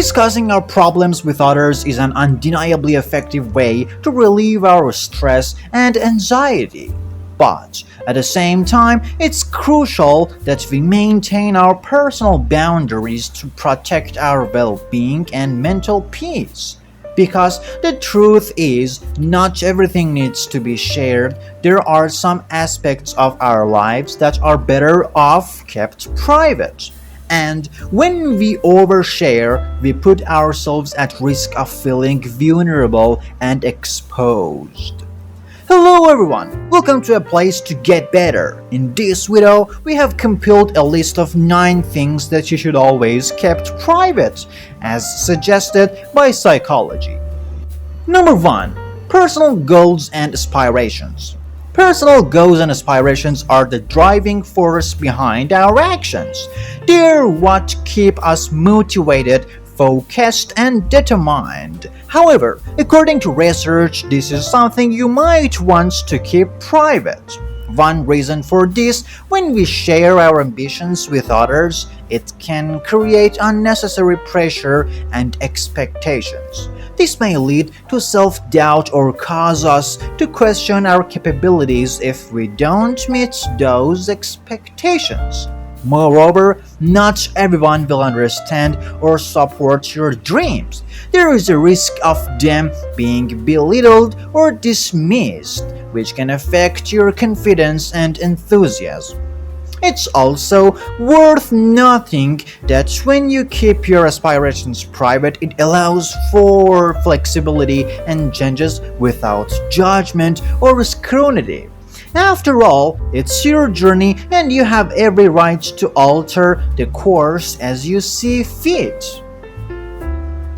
Discussing our problems with others is an undeniably effective way to relieve our stress and anxiety. But at the same time, it's crucial that we maintain our personal boundaries to protect our well being and mental peace. Because the truth is, not everything needs to be shared. There are some aspects of our lives that are better off kept private. And when we overshare, we put ourselves at risk of feeling vulnerable and exposed. Hello everyone, welcome to a place to get better. In this video, we have compiled a list of 9 things that you should always kept private, as suggested by psychology. Number 1. Personal goals and aspirations. Personal goals and aspirations are the driving force behind our actions. They're what keep us motivated, focused, and determined. However, according to research, this is something you might want to keep private. One reason for this, when we share our ambitions with others, it can create unnecessary pressure and expectations. This may lead to self-doubt or cause us to question our capabilities if we don't meet those expectations. Moreover, not everyone will understand or support your dreams. There is a risk of them being belittled or dismissed, which can affect your confidence and enthusiasm. It's also worth noting that when you keep your aspirations private, it allows for flexibility and changes without judgment or scrutiny. After all, it's your journey and you have every right to alter the course as you see fit.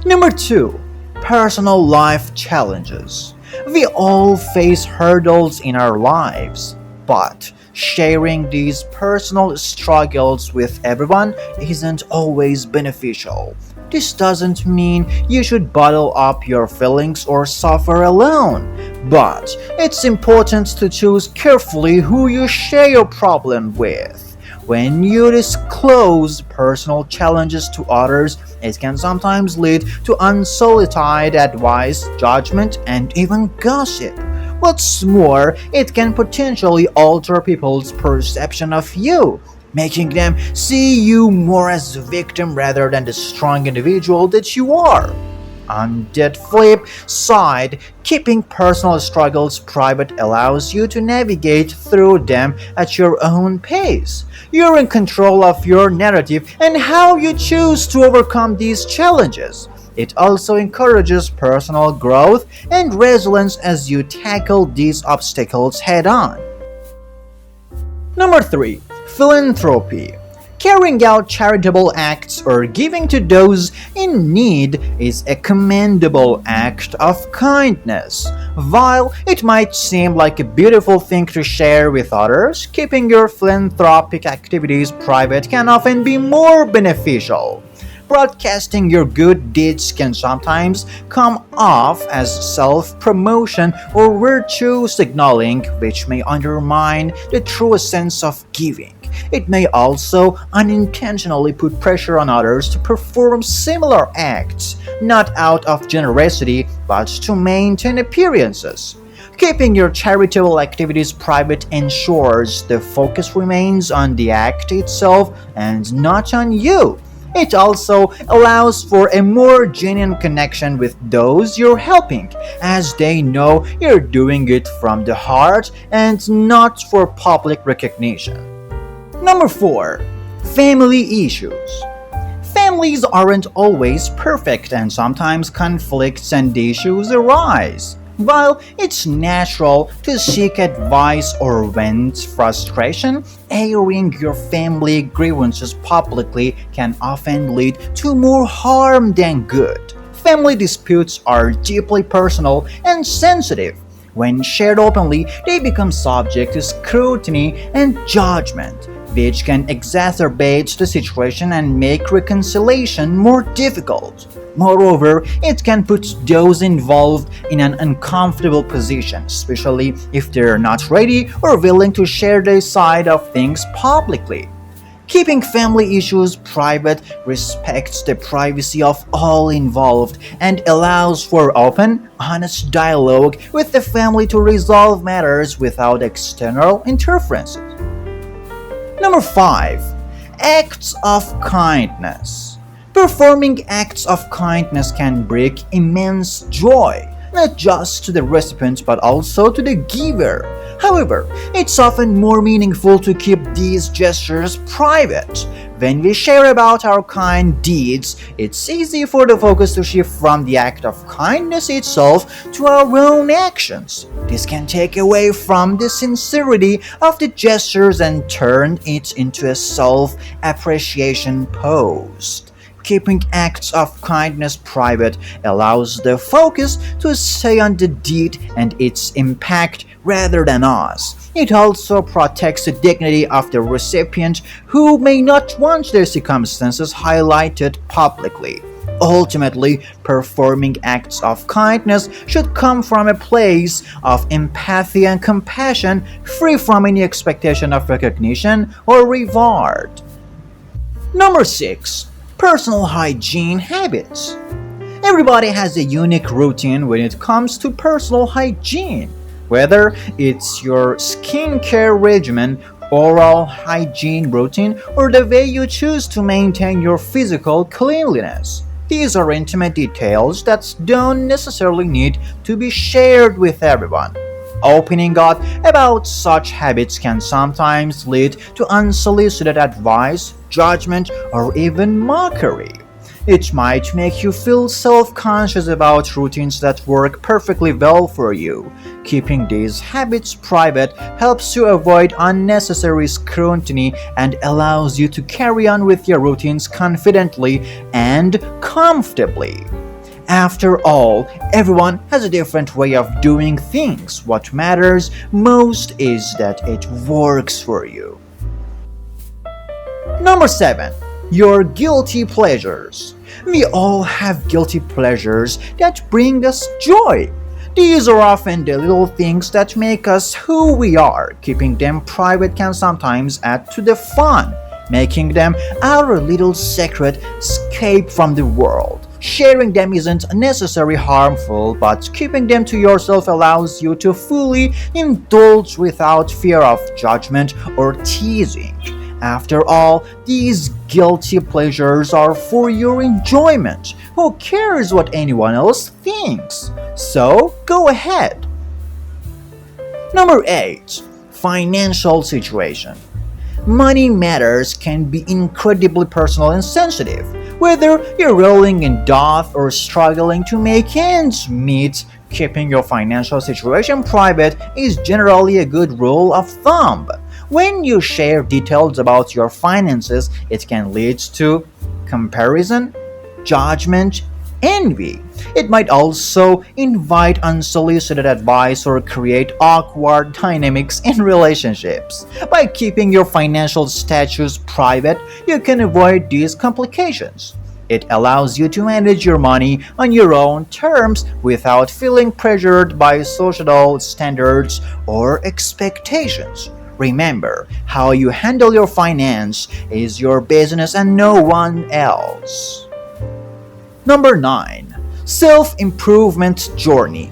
Number 2. Personal life challenges. We all face hurdles in our lives, but sharing these personal struggles with everyone isn't always beneficial. This doesn't mean you should bottle up your feelings or suffer alone, but it's important to choose carefully who you share your problem with. When you disclose personal challenges to others, it can sometimes lead to unsolicited advice, judgment, and even gossip. What's more, it can potentially alter people's perception of you, making them see you more as a victim rather than the strong individual that you are. On that flip side, keeping personal struggles private allows you to navigate through them at your own pace. You're in control of your narrative and how you choose to overcome these challenges. It also encourages personal growth and resilience as you tackle these obstacles head on. Number 3. Philanthropy. Carrying out charitable acts or giving to those in need is a commendable act of kindness. While it might seem like a beautiful thing to share with others, keeping your philanthropic activities private can often be more beneficial. Broadcasting your good deeds can sometimes come off as self-promotion or virtue signaling, which may undermine the true sense of giving. It may also unintentionally put pressure on others to perform similar acts, not out of generosity, but to maintain appearances. Keeping your charitable activities private ensures the focus remains on the act itself and not on you. It also allows for a more genuine connection with those you're helping, as they know you're doing it from the heart and not for public recognition. Number 4. Family issues. Families aren't always perfect and sometimes conflicts and issues arise. While it's natural to seek advice or vent frustration, airing your family grievances publicly can often lead to more harm than good. Family disputes are deeply personal and sensitive. When shared openly, they become subject to scrutiny and judgment, which can exacerbate the situation and make reconciliation more difficult. Moreover, it can put those involved in an uncomfortable position, especially if they're not ready or willing to share their side of things publicly. Keeping family issues private respects the privacy of all involved and allows for open, honest dialogue with the family to resolve matters without external interferences. Number 5. Acts of kindness. Performing acts of kindness can bring immense joy, not just to the recipient but also to the giver. However, it's often more meaningful to keep these gestures private. When we share about our kind deeds, it's easy for the focus to shift from the act of kindness itself to our own actions. This can take away from the sincerity of the gestures and turn it into a self-appreciation post. Keeping acts of kindness private allows the focus to stay on the deed and its impact rather than us. It also protects the dignity of the recipient who may not want their circumstances highlighted publicly. Ultimately, performing acts of kindness should come from a place of empathy and compassion, free from any expectation of recognition or reward. Number 6. Personal hygiene habits. Everybody has a unique routine when it comes to personal hygiene. Whether it's your skincare regimen, oral hygiene routine, or the way you choose to maintain your physical cleanliness. These are intimate details that don't necessarily need to be shared with everyone. Opening up about such habits can sometimes lead to unsolicited advice, judgment, or even mockery. It might make you feel self-conscious about routines that work perfectly well for you. Keeping these habits private helps you avoid unnecessary scrutiny and allows you to carry on with your routines confidently and comfortably. After all, everyone has a different way of doing things. What matters most is that it works for you. Number 7. Your guilty pleasures. We all have guilty pleasures that bring us joy. These are often the little things that make us who we are. Keeping them private can sometimes add to the fun, making them our little secret escape from the world. Sharing them isn't necessarily harmful, but keeping them to yourself allows you to fully indulge without fear of judgment or teasing. After all, these guilty pleasures are for your enjoyment. Who cares what anyone else thinks? So, go ahead. Number 8. Financial situation. Money matters can be incredibly personal and sensitive. Whether you're rolling in dough or struggling to make ends meet, keeping your financial situation private is generally a good rule of thumb. When you share details about your finances, it can lead to comparison, judgment, envy. It might also invite unsolicited advice or create awkward dynamics in relationships. By keeping your financial status private, you can avoid these complications. It allows you to manage your money on your own terms without feeling pressured by social standards or expectations. Remember, how you handle your finance is your business and no one else. Number 9. Self-improvement journey.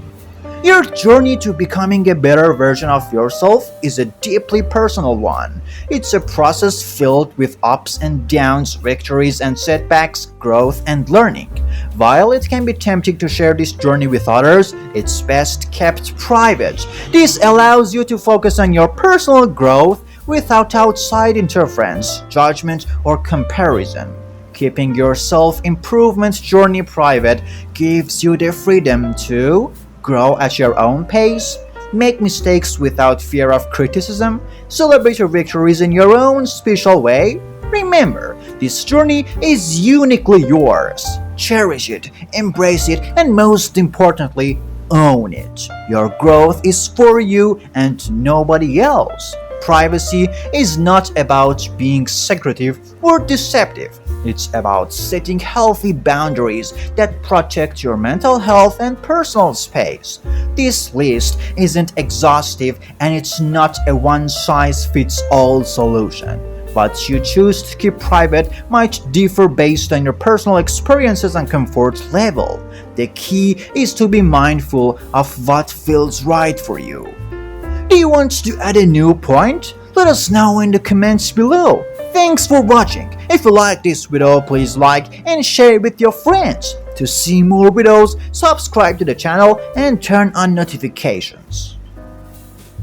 Your journey to becoming a better version of yourself is a deeply personal one. It's a process filled with ups and downs, victories and setbacks, growth and learning. While it can be tempting to share this journey with others, it's best kept private. This allows you to focus on your personal growth without outside interference, judgment, or comparison. Keeping your self-improvement journey private gives you the freedom to grow at your own pace, make mistakes without fear of criticism, celebrate your victories in your own special way. Remember, this journey is uniquely yours. Cherish it, embrace it, and most importantly, own it. Your growth is for you and nobody else. Privacy is not about being secretive or deceptive. It's about setting healthy boundaries that protect your mental health and personal space. This list isn't exhaustive and it's not a one-size-fits-all solution. What you choose to keep private might differ based on your personal experiences and comfort level. The key is to be mindful of what feels right for you. Do you want to add a new point? Let us know in the comments below. Thanks for watching. If you like this video, please like and share it with your friends. To see more videos, subscribe to the channel and turn on notifications.